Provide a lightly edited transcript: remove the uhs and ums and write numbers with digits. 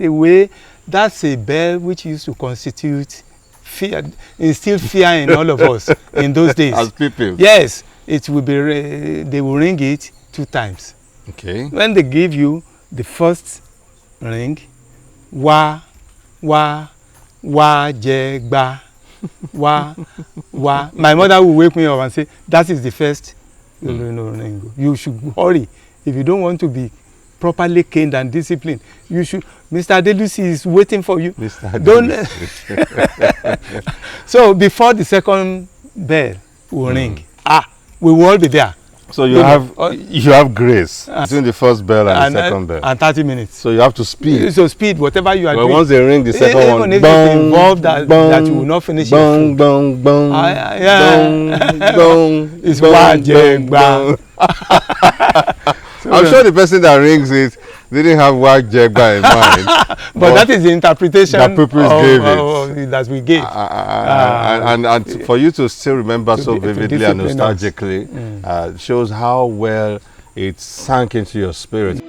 a way, that's a bell which used to constitute fear, instill fear in all of us in those days. As people. Yes, it will be. They will ring it 2 times. Okay. When they give you the first ring, wa, je, gba, wa. My mother will wake me up and say, that is the first ring. You should hurry. If you don't want to be properly caned and disciplined, you should. Mr. Adelusi is waiting for you. Mr. Adelusi. So before the second bell will ring, we will all be there. So you have grace between the first bell and the second bell. And 30 minutes. So you have to speed. So speed, whatever you are doing. Once they ring the second one, even if it's involved that you will not finish your food. It's wajegba. I'm sure the person that rings it didn't have wajegba in mind. but that is the interpretation that Pupils gave it. That we gave. And for you to still remember so vividly and nostalgically shows how well it sank into your spirit.